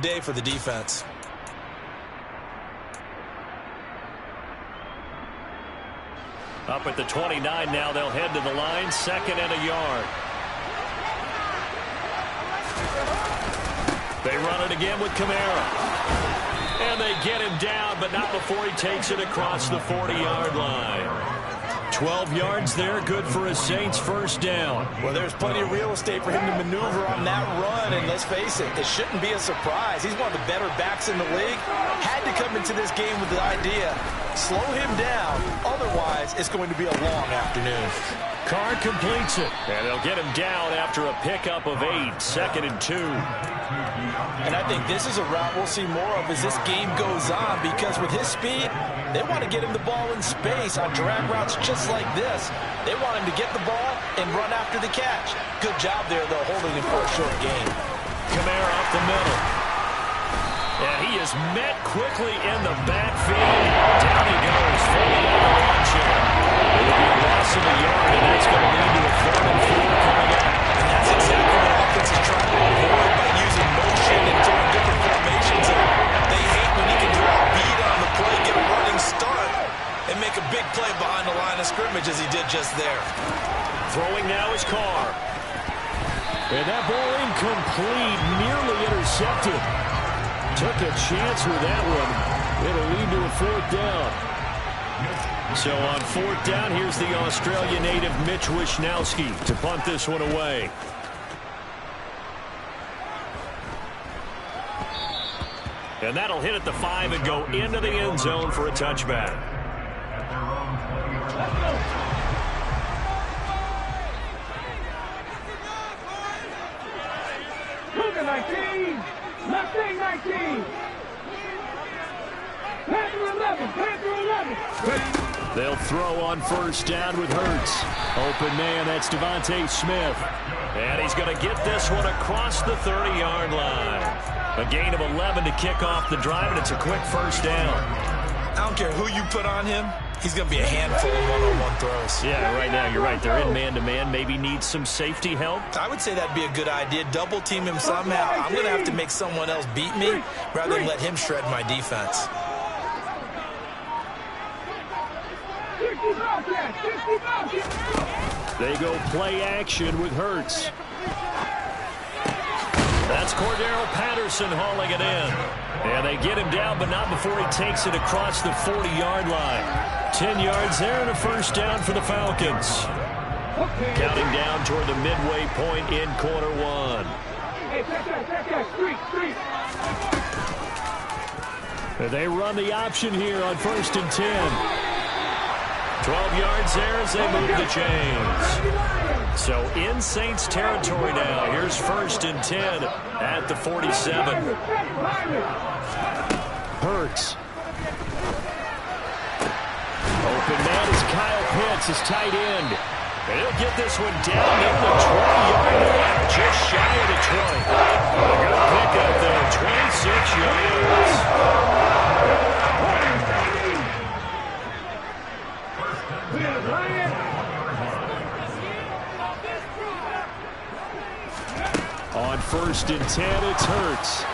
day for the defense. Up at the 29 now, they'll head to the line, 2nd and a yard. They run it again with Kamara. And they get him down, but not before he takes it across the 40-yard line. 12 yards there, good for a Saints first down. Well, there's plenty of real estate for him to maneuver on that run, and let's face it, it shouldn't be a surprise. He's one of the better backs in the league. Had to come into this game with the idea, slow him down, otherwise it's going to be a long afternoon. Carr completes it, and they'll get him down after a pickup of 8, 2nd and 2. And I think this is a route we'll see more of as this game goes on, because with his speed, they want to get him the ball in space on drag routes just like this. They want him to get the ball and run after the catch. Good job there, though, holding him for a short gain. Kamara up the middle. And he is met quickly in the backfield. Down he goes, falling on the launch here. It will be a loss of a yard, and that's going to lead to a 3rd and 4 coming up. And that's exactly what offense is trying to avoid by using motion and throwing different formations. They hate when you can draw a beat on the play, get a running start, and make a big play behind the line of scrimmage as he did just there. Throwing now is Carr. And that ball incomplete, nearly intercepted. Took a chance with that one. It'll lead to a 4th down. So on 4th down, here's the Australia native Mitch Wishnowsky to punt this one away. And that'll hit at the 5 and go into the end zone for a touchback. Luka 19, Mustang 19, Panther 11, Panther 11. They'll throw on 1st down with Hurts. Open man, that's Devontae Smith. And he's going to get this one across the 30-yard line. A gain of 11 to kick off the drive, and it's a quick 1st down. I don't care who you put on him. He's going to be a handful of one-on-one throws. Yeah, right now you're right. They're in man-to-man. Maybe needs some safety help. I would say that'd be a good idea. Double team him somehow. I'm going to have to make someone else beat me rather than let him shred my defense. They go play action with Hurts. That's Cordero Patterson hauling it in. And they get him down, but not before he takes it across the 40-yard line. 10 yards there and a 1st down for the Falcons. Counting down toward the midway point in quarter 1. They run the option here on 1st and 10. 12 yards there as they move the chains. So in Saints territory now. Here's 1st and 10 at the 47. Hurts. Open man is Kyle Pitts, his tight end. And he'll get this one down in the 20-yard line, just shy of the 20. A good pickup there, 26 yards. On 1st and 10, it's Hurts.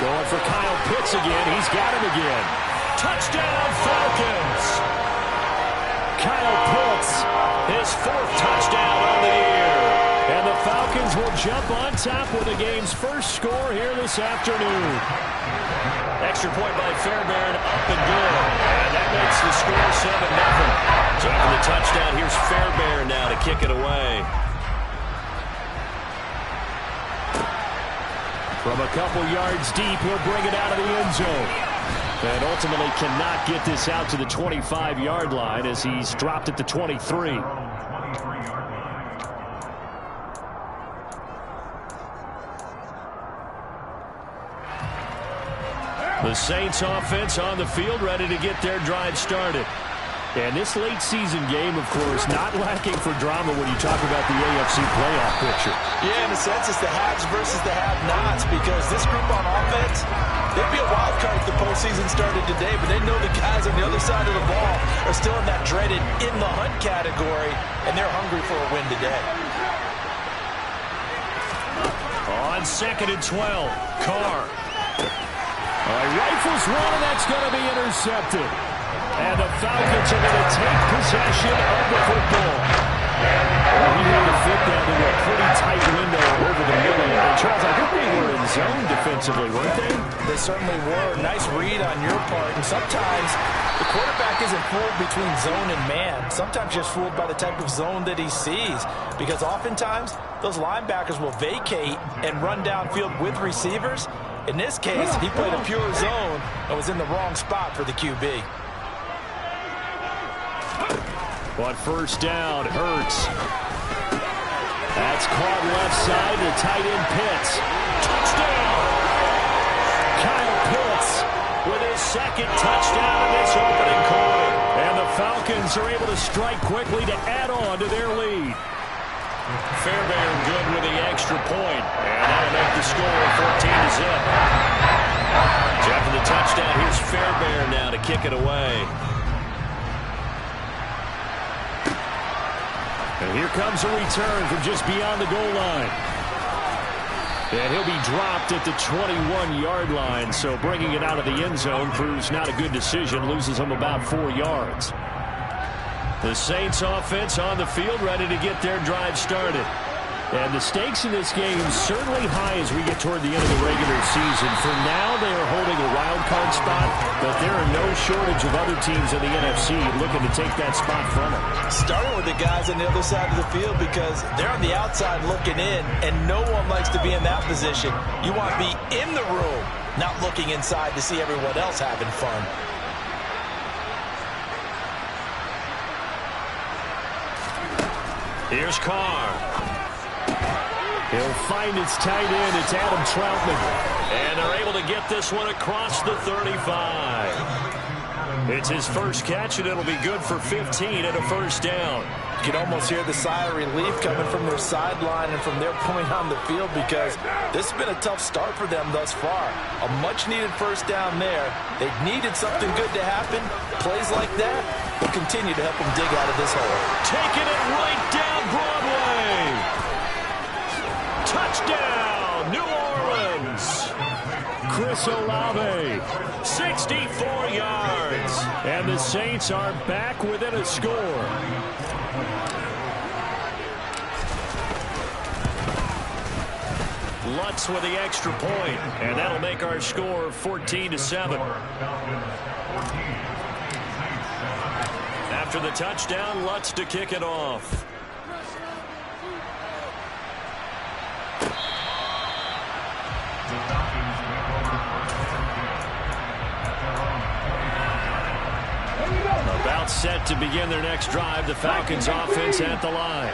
Going for Kyle Pitts again. He's got him again. Touchdown, Falcons! Kyle Pitts, his 4th touchdown on the year. And the Falcons will jump on top with the game's first score here this afternoon. Extra point by Fairbairn, up and good. And that makes the score 7-0. So after the touchdown, here's Fairbairn now to kick it away. From a couple yards deep, he'll bring it out of the end zone. And ultimately cannot get this out to the 25-yard line as he's dropped at the 23. The Saints offense on the field, ready to get their drive started. And this late season game, of course, not lacking for drama when you talk about the AFC playoff picture. Yeah, in a sense, it's the haves versus the have-nots, because this group on offense, they'd be a wild card if the postseason started today, but they know the guys on the other side of the ball are still in that dreaded in-the-hunt category, and they're hungry for a win today. On On 2nd and 12, Carr. Rifles one, and that's going to be intercepted. And the Falcons are going to take possession of the football. He had to fit that into a pretty tight window over the middle. And Charles, I think they were in zone defensively, weren't they? They certainly were. Nice read on your part. And sometimes the quarterback isn't fooled between zone and man. Sometimes just fooled by the type of zone that he sees. Because oftentimes, those linebackers will vacate and run downfield with receivers. In this case, he played a pure zone and was in the wrong spot for the QB. On first down, Hurts. That's caught left side to tight end Pitts. Touchdown! Kyle Pitts with his second touchdown in this opening quarter. And the Falcons are able to strike quickly to add on to their lead. Fairbairn good with the extra point. And that'll make the score 14-0. So after the touchdown, here's Fairbairn now to kick it away. And here comes a return from just beyond the goal line. And he'll be dropped at the 21-yard line, so bringing it out of the end zone proves not a good decision, loses him about 4 yards. The Saints offense on the field, ready to get their drive started. And the stakes in this game certainly high as we get toward the end of the regular season. For now, they are holding a wild card spot, but there are no shortage of other teams in the NFC looking to take that spot from them. Starting with the guys on the other side of the field because they're on the outside looking in, and no one likes to be in that position. You want to be in the room, not looking inside to see everyone else having fun. Here's Carr. He'll find his tight end. It's Adam Troutman. And they're able to get this one across the 35. It's his first catch, and it'll be good for 15 and a first down. You can almost hear the sigh of relief coming from their sideline and from their point on the field because this has been a tough start for them thus far. A much-needed first down there. They needed something good to happen. Plays like that will continue to help them dig out of this hole. Taking it right down Broadway. Touchdown, New Orleans. Chris Olave, 64 yards. And the Saints are back within a score. Lutz with the extra point, and that'll make our score 14-7. After the touchdown, Lutz to kick it off. About set to begin their next drive, the Falcons offense at the line.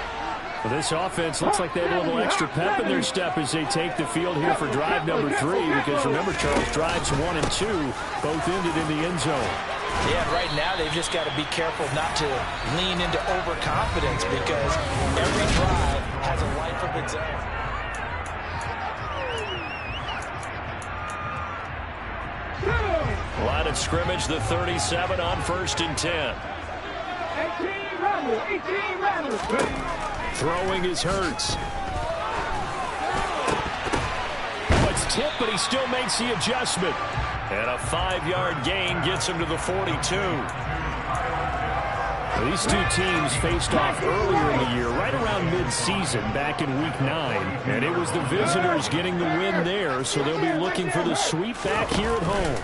Well, this offense looks like they have a little extra pep in their step as they take the field here for drive number 3 because remember, Charles, drives 1 and 2 both ended in the end zone. Yeah, right now they've just got to be careful not to lean into overconfidence because every drive has a life of its own. Line of scrimmage, the 37 on 1st and 10. 18 runners. Throwing is Hurts. It's tipped, but he still makes the adjustment. And a 5-yard gain gets him to the 42. These two teams faced off earlier in the year, right around mid-season, back in Week 9. And it was the visitors getting the win there, so they'll be looking for the sweep back here at home.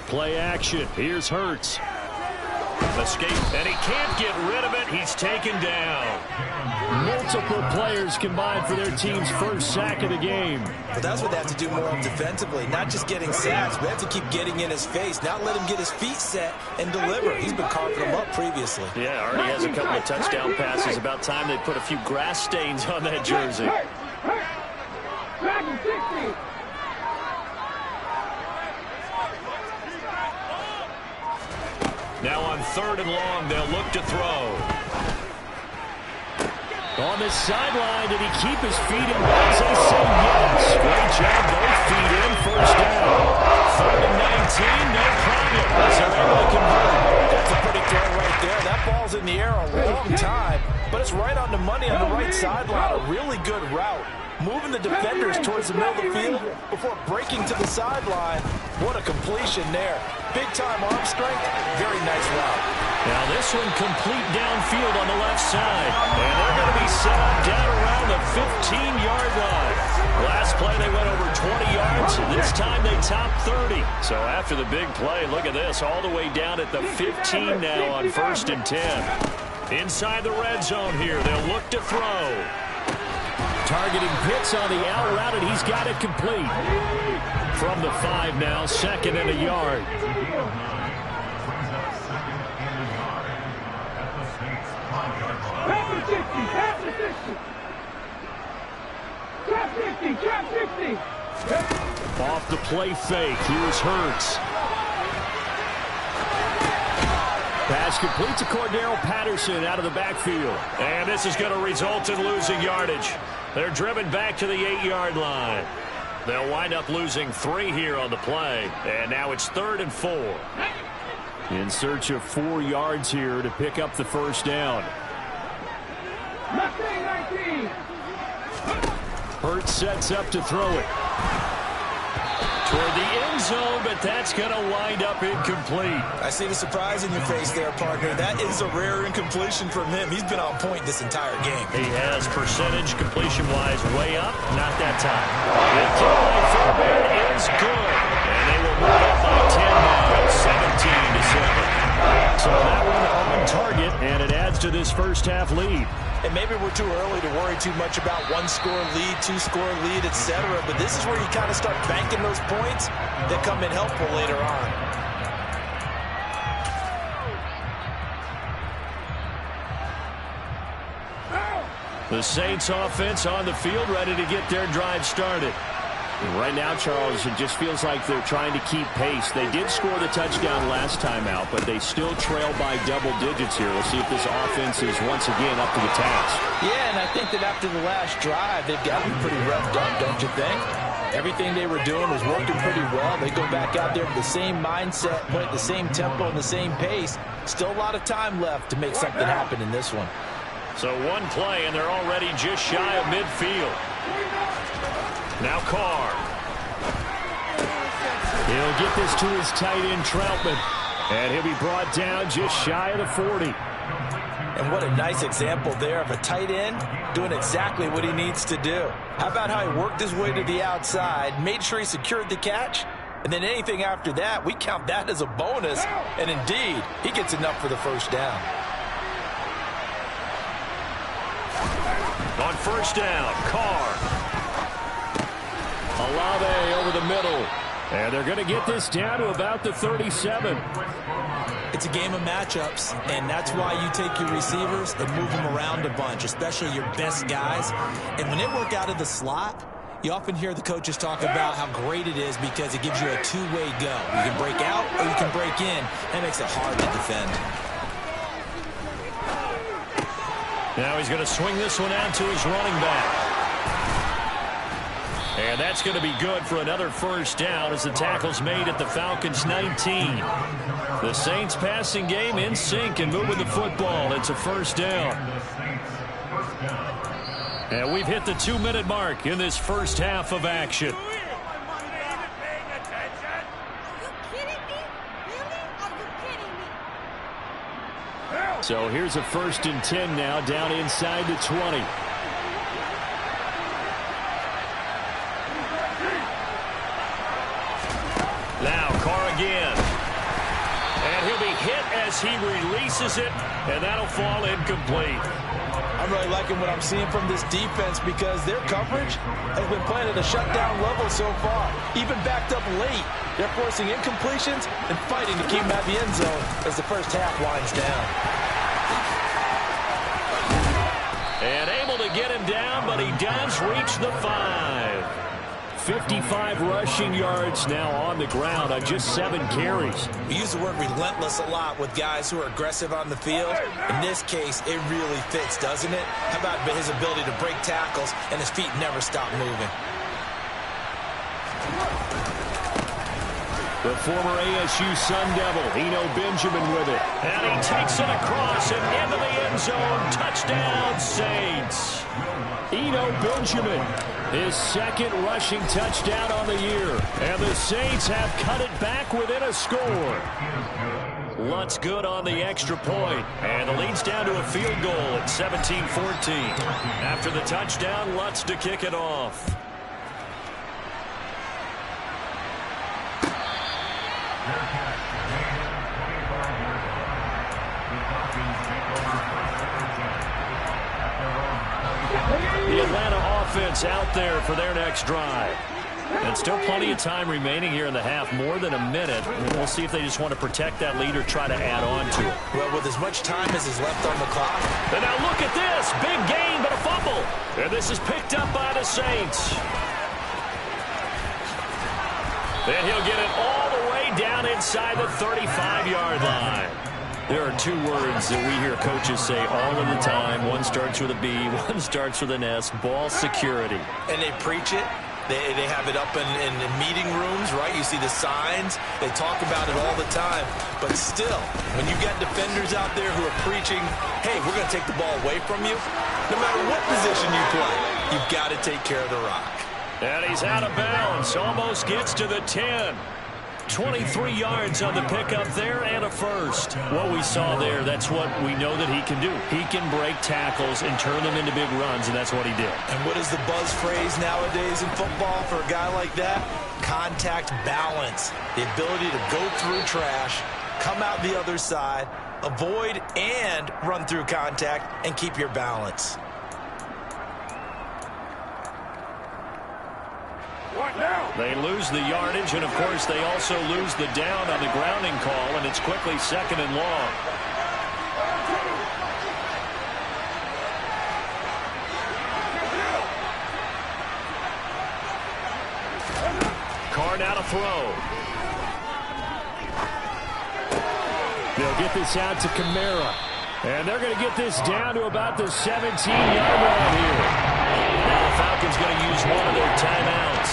Play action. Here's Hurts. Escape, and he can't get rid of it. He's taken down. Multiple players combined for their team's first sack of the game. But that's what they have to do more of defensively, not just getting sacks, but have to keep getting in his face, not let him get his feet set and deliver. He's been carving them up previously. Yeah, already has a couple of touchdown passes. About time they put a few grass stains on that jersey. Now on 3rd and long, they'll look to throw. On the sideline, did he keep his feet in bounds? They say yes. Great job, both feet in, first down. 3rd and 19, no problem. They're able to convert. That's a pretty throw right there. That ball's in the air a long time, but it's right on the money on the right sideline. A really good route. moving the defenders towards the middle of the field before breaking to the sideline. What a completion there. Big-time arm strength. Very nice route. Now this one complete downfield on the left side. And they're going to be set up down around the 15-yard line. Last play they went over 20 yards. This time they topped 30. So after the big play, look at this. All the way down at the 15 now on 1st and 10. Inside the red zone here. They'll look to throw. Targeting Pitts on the out route, and he's got it complete. From the 5 now, 2nd and a yard. Trap 60. Off the play fake, here's Hurts. Pass complete to Cordero Patterson out of the backfield. And this is going to result in losing yardage. They're driven back to the 8-yard line. They'll wind up losing 3 here on the play. And now it's 3rd and 4. In search of 4 yards here to pick up the first down. Hurts sets up to throw it. Toward the end zone, but that's going to wind up incomplete. I see the surprise in your face there, partner. That is a rare incompletion from him. He's been on point this entire game. He has percentage completion-wise way up. Not that time. The throw for Ben is good. And they will move up by 10 now, 17-7. So that one on target, and it adds to this first half lead. And maybe we're too early to worry too much about 1-score lead, 2-score lead, etc. But this is where you kind of start banking those points that come in helpful later on. The Saints offense on the field, ready to get their drive started. Right now, Charles, it just feels like they're trying to keep pace. They did score the touchdown last time out, but they still trail by double digits here. We'll see if this offense is once again up to the task. Yeah, and I think that after the last drive, they've got to be pretty revved up, don't you think? Everything they were doing was working pretty well. They go back out there with the same mindset, put the same tempo and the same pace. Still a lot of time left to make something happen in this one. So one play, and they're already just shy of midfield. Now Carr. He'll get this to his tight end, Troutman. And he'll be brought down just shy of the 40. And what a nice example there of a tight end doing exactly what he needs to do. How about how he worked his way to the outside, made sure he secured the catch, and then anything after that, we count that as a bonus. And indeed, he gets enough for the first down. On first down, Carr. Olave over the middle. And they're going to get this down to about the 37. It's a game of matchups, and that's why you take your receivers and move them around a bunch, especially your best guys. And when they work out of the slot, you often hear the coaches talk about how great it is because it gives you a two-way go. You can break out or you can break in. That makes it hard to defend. Now he's going to swing this one out to his running back. And that's going to be good for another first down as the tackle's made at the Falcons' 19. The Saints passing game in sync and moving the football. It's a first down. And we've hit the 2-minute mark in this first half of action. So here's a 1st and 10 now down inside the 20. Now Carr again. And he'll be hit as he releases it, and that'll fall incomplete. I'm really liking what I'm seeing from this defense because their coverage has been playing at a shutdown level so far. Even backed up late, they're forcing incompletions and fighting to keep them out of the end zone as the first half winds down. And able to get him down, but he does reach the 5. 55 rushing yards now on the ground on just 7 carries. We use the word relentless a lot with guys who are aggressive on the field. In this case, it really fits, doesn't it? How about his ability to break tackles and his feet never stop moving? The former ASU Sun Devil, Eno Benjamin with it. And he takes it across and into the end zone. Touchdown, Saints. Eno Benjamin. His second rushing touchdown on the year. And the Saints have cut it back within a score. Lutz good on the extra point. And the lead's down to a field goal at 17-14. After the touchdown, Lutz to kick it off. The Atlanta offense out there for their next drive. And still plenty of time remaining here in the half, more than a minute. We'll see if they just want to protect that lead or try to add on to it. Well, with as much time as is left on the clock. And now look at this. Big gain, but a fumble. And this is picked up by the Saints. And he'll get it all the way down inside the 35-yard line. There are two words that we hear coaches say all of the time. One starts with a B, one starts with an S. Ball security. And they preach it. They have it up in meeting rooms, right? You see the signs. They talk about it all the time. But still, when you got defenders out there who are preaching, hey, we're going to take the ball away from you, no matter what position you play, you've got to take care of the rock. And he's out of bounds. Almost gets to the 10. 23 yards on the pickup there and a first. What we saw there, that's what we know that he can do. He can break tackles and turn them into big runs, and that's what he did. And what is the buzz phrase nowadays in football for a guy like that? Contact balance. The ability to go through trash, come out the other side, avoid and run through contact, and keep your balance. They lose the yardage, and of course they also lose the down on the grounding call, and it's quickly second and long. Carr now to throw. They'll get this out to Kamara. And they're going to get this down to about the 17-yard line here. Now the Falcons going to use one of their timeouts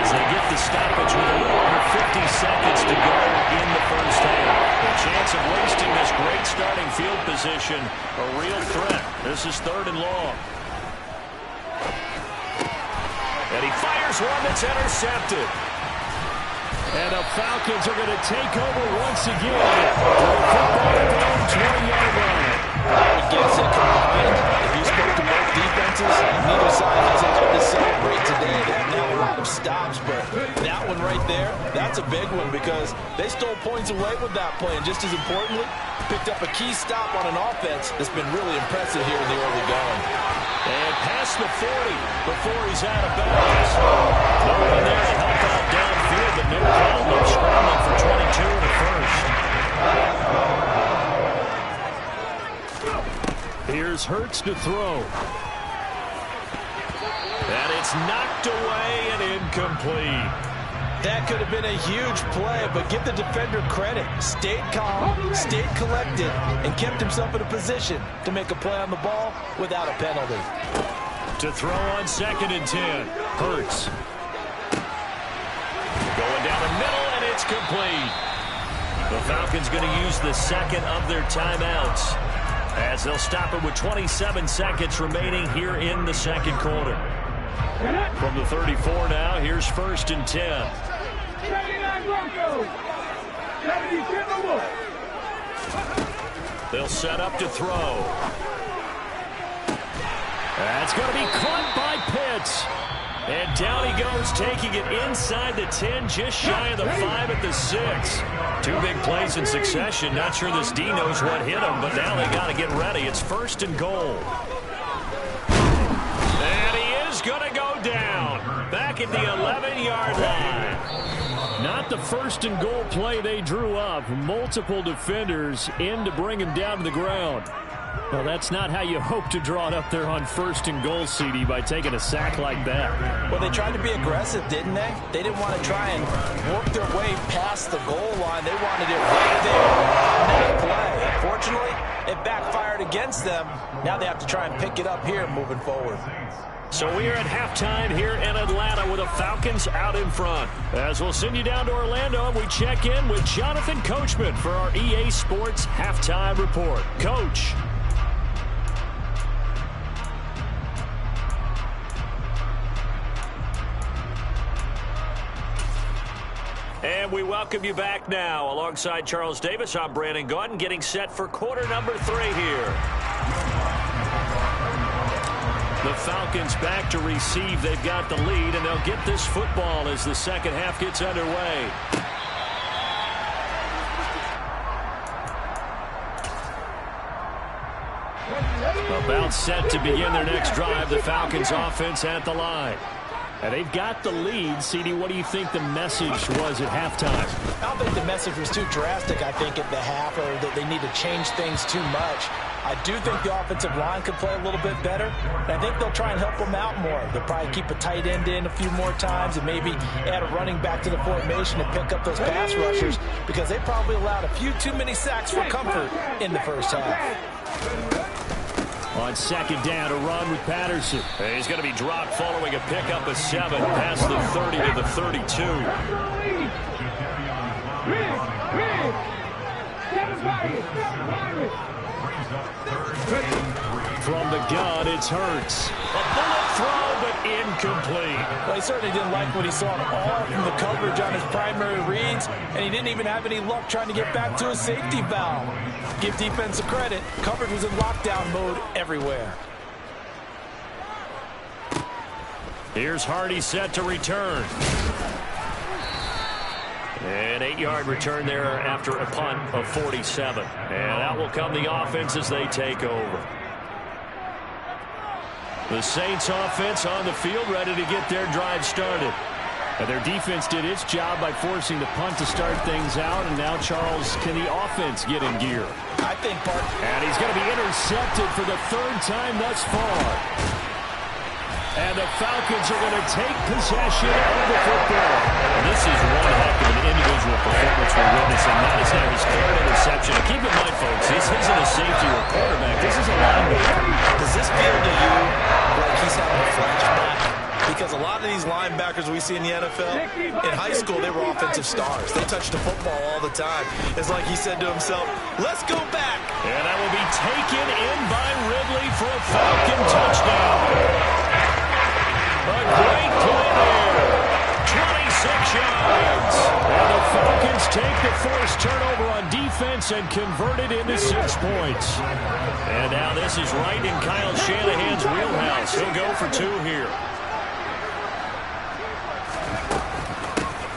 as they get the stoppage with a little over 50 seconds to go in the first half. The chance of wasting this great starting field position, a real threat. This is third and long. And he fires one that's intercepted. And the Falcons are going to take over once again. Football at their own 20-yard line. I would guess that combined, if you spoke to both defenses, neither side has a lot to celebrate today. They haven't had a lot of stops, but that one right there, that's a big one because they stole points away with that play. And just as importantly, picked up a key stop on an offense that's been really impressive here in the early going. And past the 40 before he's out of bounds. No one there to help out downfield, but no problem scrambling for 22 in the first. Here's Hurts to throw. And it's knocked away and incomplete. That could have been a huge play, but give the defender credit. Stayed calm, stayed collected, and kept himself in a position to make a play on the ball without a penalty. To throw on 2nd and 10. Hurts. Going down the middle, and it's complete. The Falcons going to use the second of their timeouts as they'll stop it with 27 seconds remaining here in the second quarter. From the 34 now, here's 1st and 10. 79 Broncos. 77 Wolves. They'll set up to throw. That's going to be caught by Pitts. And down he goes, taking it inside the 10, just shy of the 5 at the 6. Two big plays in succession. Not sure this D knows what hit him, but now they got to get ready. It's 1st and goal. And he is going to go down. Back at the 11-yard line. Not the 1st and goal play they drew up. Multiple defenders in to bring him down to the ground. Well, that's not how you hope to draw it up there on 1st and goal, CD, by taking a sack like that. Well, they tried to be aggressive, didn't they? They didn't want to try and work their way past the goal line. They wanted it right there on that play. Unfortunately, it backfired against them. Now they have to try and pick it up here moving forward. So we are at halftime here in Atlanta with the Falcons out in front. As we'll send you down to Orlando, and we check in with Jonathan Coachman for our EA Sports Halftime Report. Coach. And we welcome you back now. Alongside Charles Davis, I'm Brandon Gaudin, getting set for quarter number 3 here. The Falcons back to receive. They've got the lead, and they'll get this football as the second half gets underway. About set to begin their next drive. The Falcons offense at the line. And they've got the lead. CD, what do you think the message was at halftime? I don't think the message was too drastic, I think, at the half, or that they need to change things too much. I do think the offensive line could play a little bit better, and I think they'll try and help them out more. They'll probably keep a tight end in a few more times and maybe add a running back to the formation and pick up those pass rushers, because they probably allowed a few too many sacks for comfort in the first half. On second down, a run with Patterson. He's going to be dropped following a pickup of 7 past the 30 to the 32. From the gun, it's Hurts. A bullet throw, but incomplete. Well, he certainly didn't like what he saw at all from the coverage on his primary reads, and he didn't even have any luck trying to get back to his safety valve. Give defense a credit. Coverage was in lockdown mode everywhere. Here's Hardy set to return. An 8-yard return there after a punt of 47. And out will come the offense as they take over. The Saints offense on the field, ready to get their drive started. And their defense did its job by forcing the punt to start things out. And now, Charles, can the offense get in gear? I think Park. And he's going to be intercepted for the 3rd time thus far. And the Falcons are going to take possession of the football. And this is one heck of an individual performance we're witnessing. That is now his 3rd interception. And keep in mind, folks, this isn't a safety or quarterback. This is a linebacker. Does this feel to you like he's having a flashback? Because a lot of these linebackers we see in the NFL, in high school, they were offensive stars. They touched the football all the time. It's like he said to himself, let's go back. And that will be taken in by Ridley for a Falcon touchdown. A great play there. 26 yards. And the Falcons take the forced turnover on defense and convert it into 6 points. And now this is right in Kyle Shanahan's wheelhouse. He'll go for 2 here.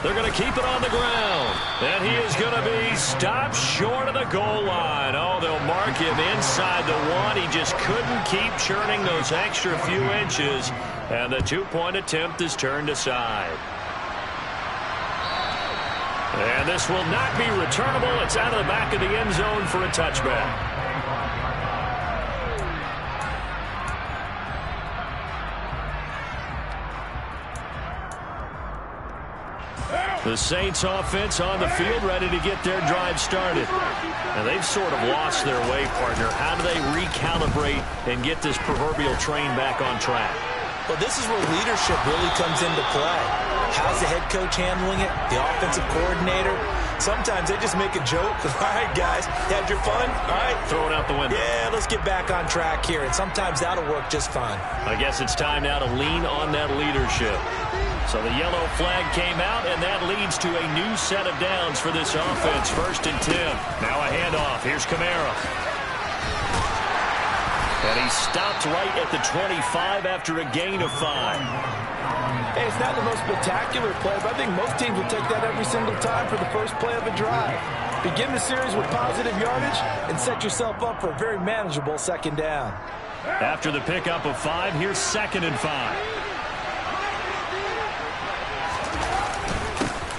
They're going to keep it on the ground. And he is going to be stopped short of the goal line. Oh, they'll mark him inside the 1. He just couldn't keep churning those extra few inches. And the 2-point attempt is turned aside. And this will not be returnable. It's out of the back of the end zone for a touchback. The Saints offense on the field, ready to get their drive started. And they've sort of lost their way, partner. How do they recalibrate and get this proverbial train back on track? Well, this is where leadership really comes into play. How's the head coach handling it? The offensive coordinator? Sometimes they just make a joke. All right, guys, you had your fun? All right. Throw it out the window. Yeah, let's get back on track here. And sometimes that'll work just fine. I guess it's time now to lean on that leadership. So the yellow flag came out, and that leads to a new set of downs for this offense. 1st and 10. Now a handoff. Here's Kamara. And he stopped right at the 25 after a gain of 5. Hey, it's not the most spectacular play, but I think most teams will take that every single time for the first play of a drive. Begin the series with positive yardage and set yourself up for a very manageable 2nd down. After the pickup of 5, here's 2nd and 5.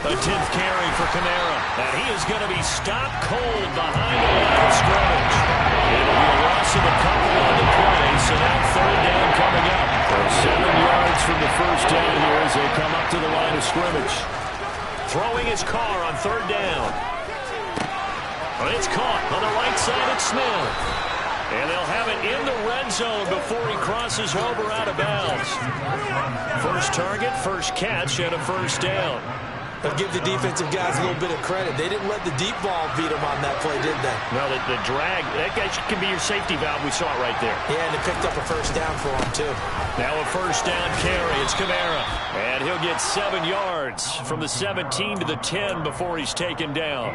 A 10th carry for Kamara. And he is going to be stopped cold behind the line of scrimmage. It'll be a loss of a couple on the play, so now 3rd down coming up. 7 yards from the 1st down here as they come up to the line of scrimmage. Throwing his car on 3rd down. Well, it's caught on the right side of Smith. And they'll have it in the red zone before he crosses over out of bounds. First target, first catch, and a 1st down. But give the defensive guys a little bit of credit. They didn't let the deep ball beat them on that play, did they? No, the drag, that guy can be your safety valve. We saw it right there. Yeah, and they picked up a first down for him, too. Now a first down carry. It's Kamara. And he'll get 7 yards from the 17 to the 10 before he's taken down.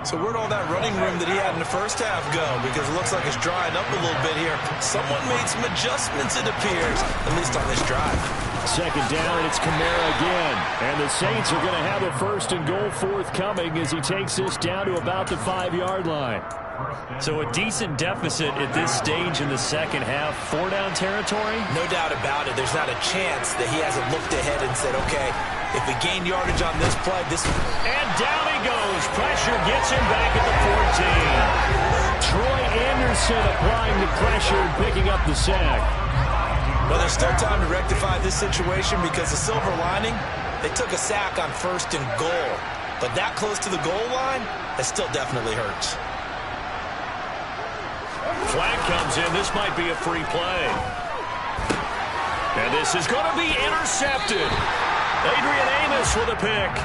So where'd all that running room that he had in the first half go? Because it looks like it's drying up a little bit here. Someone made some adjustments, it appears, at least on this drive. Second down, and it's Kamara again. And the Saints are going to have a first and goal forthcoming as he takes this down to about the 5-yard line. So a decent deficit at this stage in the second half. 4-down territory? No doubt about it. There's not a chance that he hasn't looked ahead and said, okay, if we gain yardage on this play, this... And down he goes. Pressure gets him back at the 14. Troy Anderson applying the pressure and picking up the sack. Well, there's still time to rectify this situation because the silver lining, they took a sack on first and goal. But that close to the goal line, that still definitely hurts. Flag comes in. This might be a free play. And this is going to be intercepted. Adrian Amos with a pick.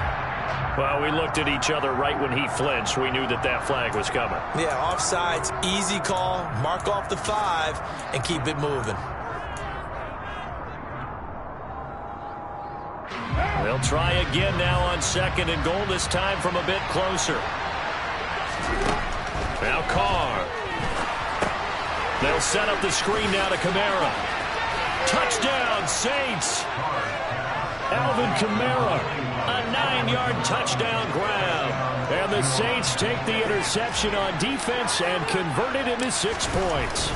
Well, we looked at each other right when he flinched. We knew that that flag was coming. Yeah, offsides, easy call. Mark off the 5 and keep it moving. They'll try again now on second and goal, this time from a bit closer. Now Carr. They'll set up the screen now to Kamara. Touchdown, Saints. Alvin Kamara. A 9-yard touchdown grab. And the Saints take the interception on defense and convert it into 6 points.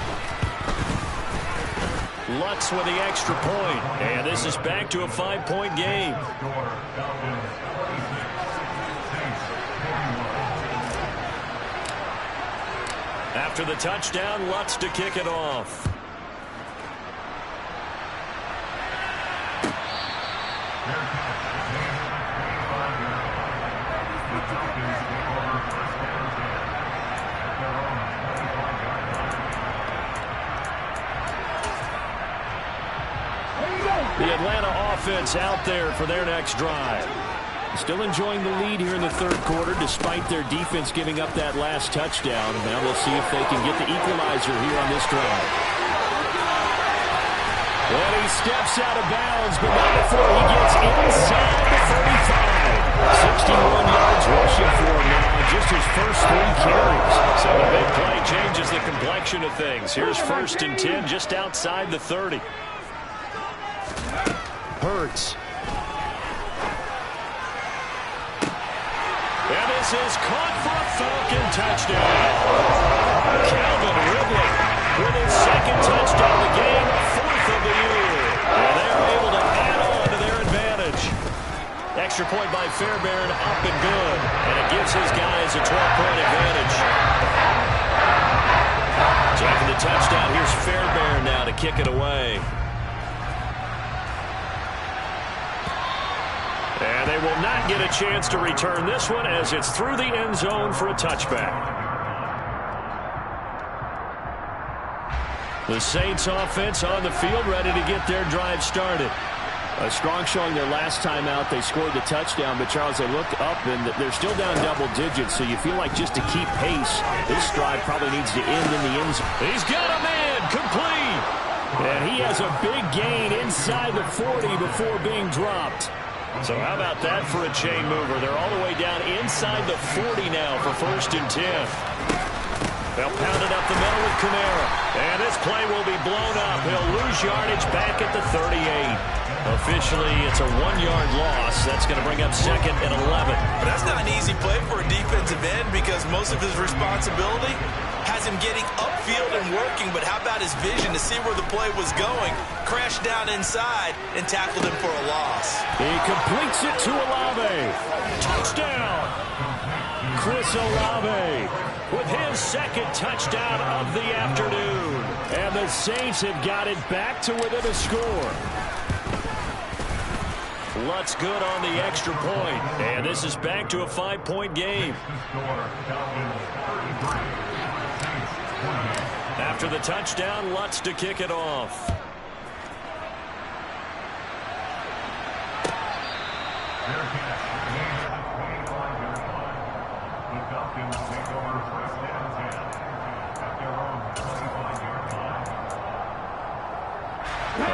Lutz with the extra point. And this is back to a 5-point game. After the touchdown, Lutz to kick it off. The Atlanta offense out there for their next drive. Still enjoying the lead here in the third quarter despite their defense giving up that last touchdown. Now we'll see if they can get the equalizer here on this drive. And he steps out of bounds, but not before he gets inside the 35. 61 yards rushing for him now on just his first 3 carries. So the big play changes the complexion of things. Here's first and 10 just outside the 30. Hurts. And this is caught for a Falcon touchdown. Calvin Ridley with his second touchdown of the game, 4th of the year. And they're able to add on to their advantage. Extra point by Fairbairn, up and good. And it gives his guys a 12-point advantage. Taking the touchdown, here's Fairbairn now to kick it away. And they will not get a chance to return this one as it's through the end zone for a touchback. The Saints offense on the field ready to get their drive started. A strong showing their last time out. They scored the touchdown, but Charles, they looked up and they're still down double digits, so you feel like just to keep pace, this drive probably needs to end in the end zone. He's got a man, complete. And he has a big gain inside the 40 before being dropped. So how about that for a chain mover? They're all the way down inside the 40 now for first and 10. They'll pound it up the middle with Kamara. And this play will be blown up. He'll lose yardage back at the 38. Officially, it's a 1-yard loss. That's going to bring up second and 11. But that's not an easy play for a defensive end because most of his responsibility has him getting upfield and working, but how about his vision to see where the play was going? Crashed down inside and tackled him for a loss. He completes it to Olave. Touchdown! Chris Olave with his second touchdown of the afternoon. And the Saints have got it back to within a score. Lutz good on the extra point. And this is back to a 5-point game. After the touchdown, Lutz to kick it off.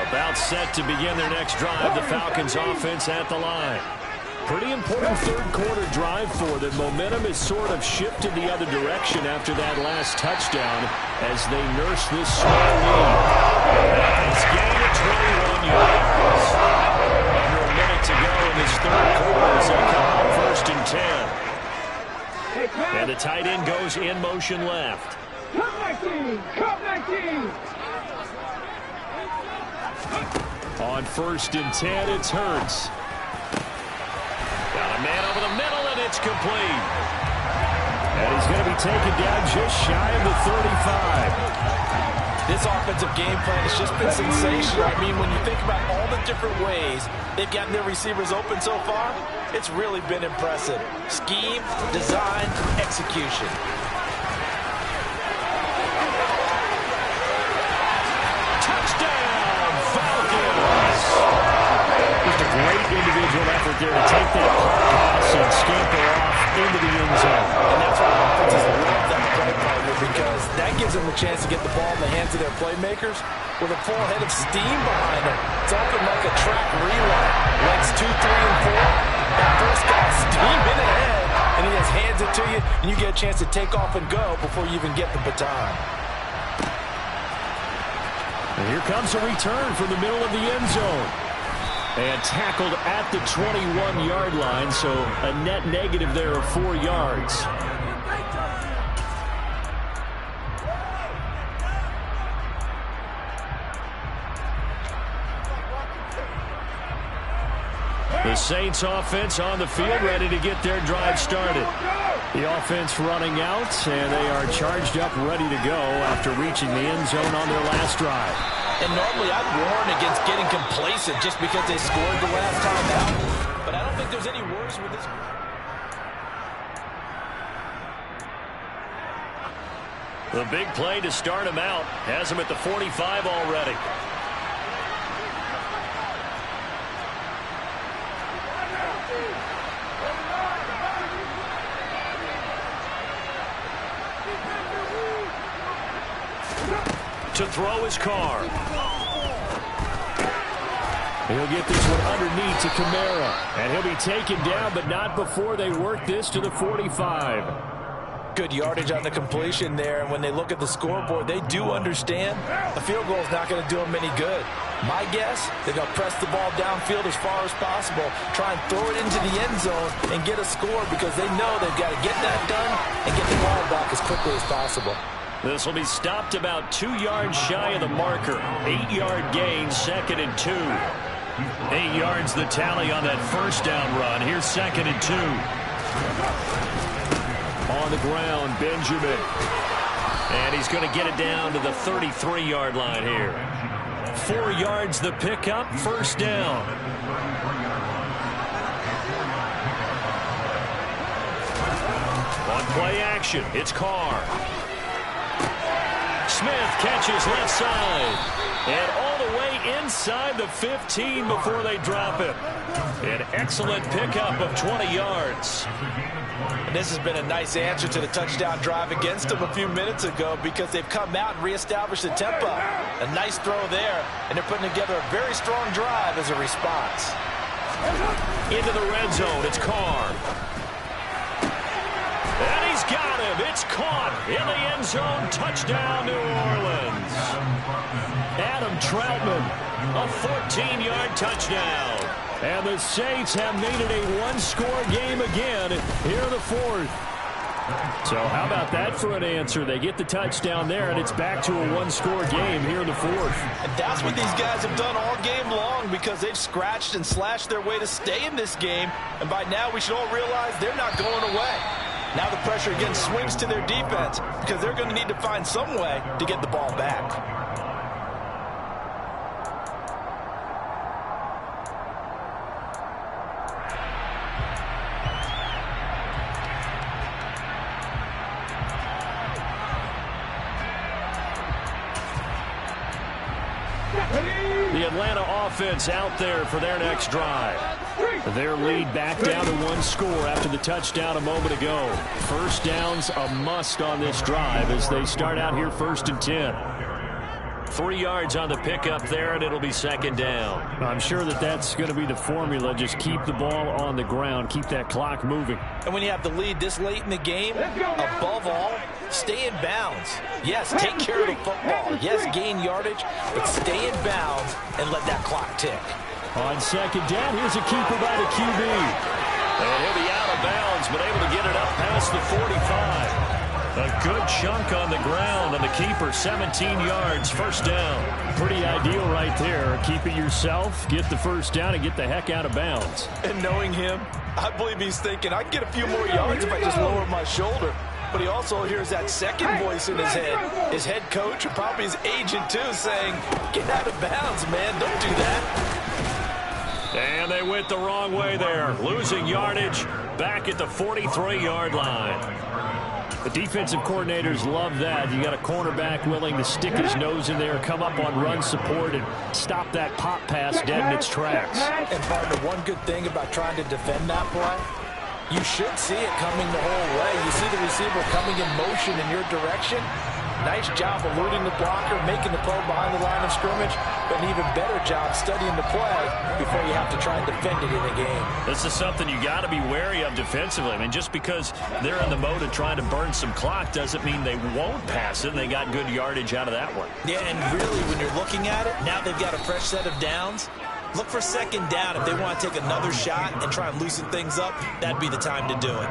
About set to begin their next drive, the Falcons offense at the line. Pretty important third quarter drive for them. Momentum has sort of shifted the other direction after that last touchdown as they nurse this small lead. It's gained at 21 yards. Under a minute to go in this third quarter as they come out 1st and 10. And the tight end goes in motion left. Come 19! Come 19! On 1st and 10, it's Hurts. Got a man over the middle, and it's complete. And he's going to be taken down just shy of the 35. This offensive game plan has just been sensational. I mean, when you think about all the different ways they've gotten their receivers open so far, it's really been impressive. Scheme, design, execution. Touchdown, Falcons! Just a great individual effort there to take that pass and scamper off into the end zone. And that's why offenses love that play partner, because that gives them the chance to get the ball in the hands of their playmakers with a full head of steam behind them. It's often like a track relay. Legs 2, 3, and 4. That first guy steaming ahead, and he just hands it to you, and you get a chance to take off and go before you even get the baton. And here comes a return from the middle of the end zone. And tackled at the 21-yard line, so a net negative there of 4 yards. The Saints offense on the field, ready to get their drive started. The offense running out, and they are charged up, ready to go after reaching the end zone on their last drive. And normally I'd warn against getting complacent just because they scored the last time out. But I don't think there's any worse with this. The big play to start him out has him at the 45 already. To throw his car. He'll get this one underneath to Kamara. And he'll be taken down, but not before they work this to the 45. Good yardage on the completion there. And when they look at the scoreboard, they do understand a field goal is not going to do them any good. My guess, they're going to press the ball downfield as far as possible, try and throw it into the end zone and get a score because they know they've got to get that done and get the ball back as quickly as possible. This will be stopped about 2 yards shy of the marker. 8-yard gain, 2nd and 2. 8 yards the tally on that first down run. Here's 2nd and 2. On the ground, Benjamin. And he's going to get it down to the 33-yard line here. 4 yards the pickup, first down. On play action, it's Carr. Smith catches left side. And all the way inside the 15 before they drop it. An excellent pickup of 20 yards. And this has been a nice answer to the touchdown drive against them a few minutes ago because they've come out and reestablished the tempo. A nice throw there, and they're putting together a very strong drive as a response. Into the red zone, it's Carr. And he's got him. It's caught in the end zone. Touchdown, New Orleans. Adam Troutman, a 14-yard touchdown. And the Saints have made it a one-score game again here in the fourth. So how about that for an answer? They get the touchdown there, and it's back to a one-score game here in the fourth. And that's what these guys have done all game long because they've scratched and slashed their way to stay in this game. And by now we should all realize they're not going away. Now the pressure again swings to their defense because they're going to need to find some way to get the ball back. The Atlanta offense out there for their next drive. Their lead back down to one score after the touchdown a moment ago. First down's a must on this drive as they start out here 1st and 10. 3 yards on the pickup there, and it'll be 2nd down. I'm sure that's going to be the formula. Just keep the ball on the ground. Keep that clock moving. And when you have the lead this late in the game, above all, stay in bounds. Yes, take care of the football. Yes, gain yardage, but stay in bounds and let that clock tick. On 2nd down, here's a keeper by the QB. And he'll be out of bounds, but able to get it up past the 45. A good chunk on the ground, and the keeper 17 yards, 1st down. Pretty ideal right there. Keep it yourself, get the 1st down, and get the heck out of bounds. And knowing him, I believe he's thinking, I can get a few more yards if I just lower my shoulder. But he also hears that second voice in his head. His head coach, or probably his agent too, saying, get out of bounds, man, don't do that. And they went the wrong way there. Losing yardage back at the 43-yard line. The defensive coordinators love that. You got a cornerback willing to stick his nose in there, come up on run support, and stop that pop pass dead in its tracks. And partner, one good thing about trying to defend that play, you should see it coming the whole way. You see the receiver coming in motion in your direction. Nice job eluding the blocker, making the play behind the line of scrimmage, but an even better job studying the play before you have to try and defend it in a game. This is something you got to be wary of defensively. I mean, just because they're in the mode of trying to burn some clock doesn't mean they won't pass it, and they got good yardage out of that one. Yeah, and really, when you're looking at it, now they've got a fresh set of downs. Look for 2nd down. If they want to take another shot and try and loosen things up, that'd be the time to do it.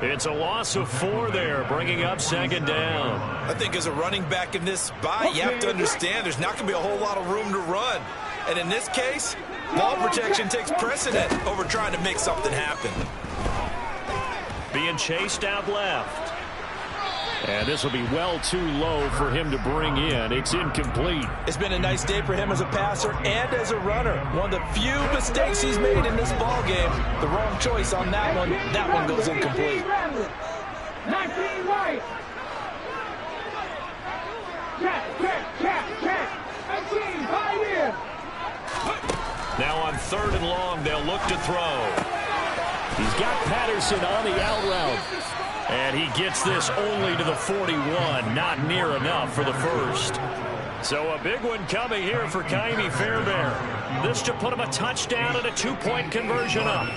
It's a loss of 4 there, bringing up 2nd down. I think as a running back in this spot, you have to understand there's not going to be a whole lot of room to run. And in this case, ball protection takes precedent over trying to make something happen. Being chased out left. And this will be well too low for him to bring in. It's incomplete. It's been a nice day for him as a passer and as a runner. One of the few mistakes he's made in this ball game. The wrong choice on that one. That one goes incomplete. 19 right. Check. 18, 5 in. Now on 3rd and long, they'll look to throw. He's got Patterson on the out route. And he gets this only to the 41. Not near enough for the 1st. So a big one coming here for Ka'imi Fairbairn. This to put him a touchdown and a 2-point conversion up.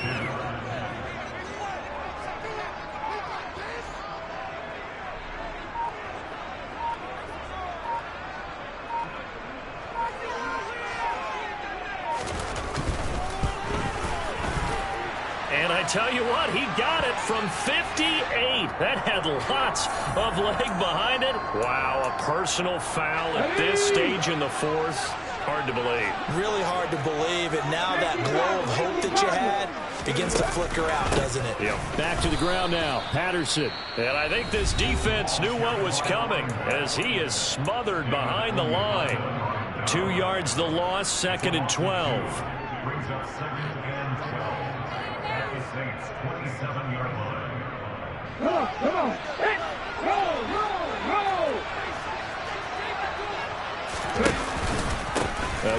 And I tell you what, he got it from 58. That had lots of leg behind it. Wow, a personal foul at this stage in the 4th. Hard to believe. Really hard to believe. And now that glow of hope that you had begins to flicker out, doesn't it? Yep. Back to the ground now. Patterson. And I think this defense knew what was coming as he is smothered behind the line. 2 yards the loss, 2nd and 12. Come on. Roll.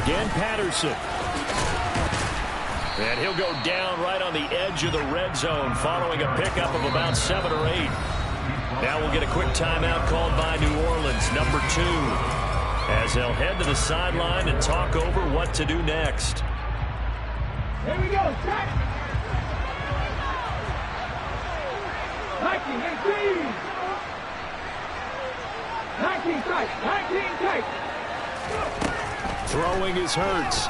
Again, Patterson. And he'll go down right on the edge of the red zone following a pickup of about 7 or 8. Now we'll get a quick timeout called by New Orleans, number 2, as they'll head to the sideline and talk over what to do next. Here we go. Check. 19 tight. 19 tight. Throwing is Hurts.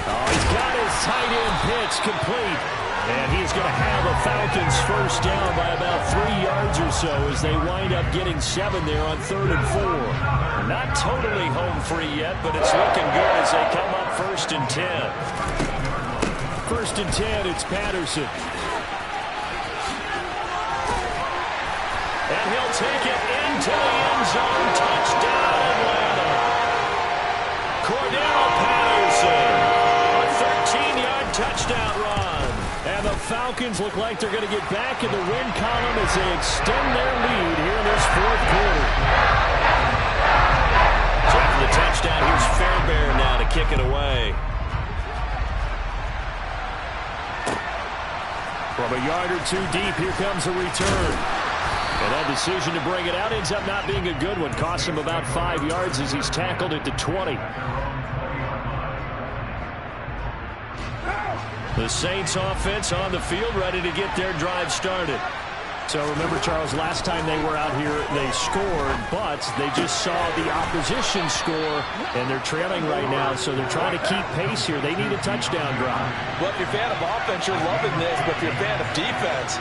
Oh, he's got his tight end pitch complete. And he's going to have a Falcons 1st down by about 3 yards or so as they wind up getting 7 there on 3rd and 4. Not totally home free yet, but it's looking good as they come up 1st and 10. 1st and 10, it's Patterson. And he'll take it into the end zone. Touchdown, Atlanta. Cordero Patterson. A 13-yard touchdown run. And the Falcons look like they're going to get back in the win column as they extend their lead here in this 4th quarter. So after the touchdown, here's Fairbairn now to kick it away. From a yard or two deep, here comes a return. And that decision to bring it out ends up not being a good one. Costs him about 5 yards as he's tackled at the 20. The Saints offense on the field, ready to get their drive started. So remember, Charles, last time they were out here, they scored, but they just saw the opposition score, and they're trailing right now, so they're trying to keep pace here. They need a touchdown drive. Well, if you're a fan of offense, you're loving this, but if you're a fan of defense,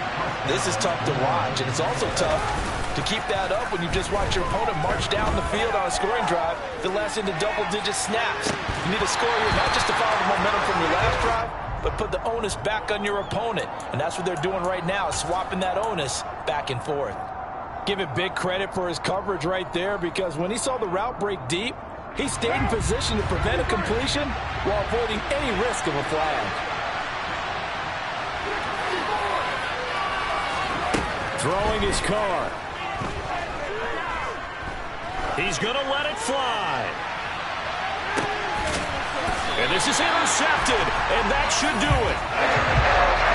this is tough to watch, and it's also tough to keep that up when you just watch your opponent march down the field on a scoring drive that lasts into double-digit snaps. You need to score here, not just to follow the momentum from your last drive, but put the onus back on your opponent. And that's what they're doing right now, swapping that onus back and forth. Give it big credit for his coverage right there, because when he saw the route break deep, he stayed in position to prevent a completion while avoiding any risk of a flag. Throwing his car. He's going to let it fly. And this is intercepted, and that should do it.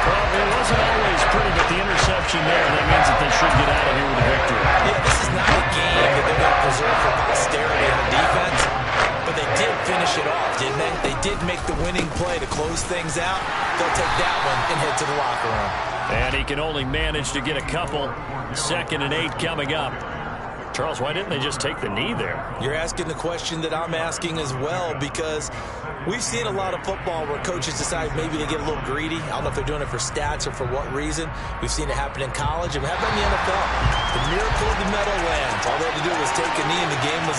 Well, it wasn't always pretty, but the interception there, that means that they should get out of here with a victory. Yeah, this is not a game that they're going to preserve for posterity on defense, but they did finish it off, didn't they? They did make the winning play to close things out. They'll take that one and head to the locker room. And he can only manage to get a couple. 2nd and 8 coming up. Charles, why didn't they just take the knee there? You're asking the question that I'm asking as well, because we've seen a lot of football where coaches decide maybe they get a little greedy. I don't know if they're doing it for stats or for what reason. We've seen it happen in college, and we have it in the NFL. The miracle of the Meadowlands. All they had to do was take a knee, and the game was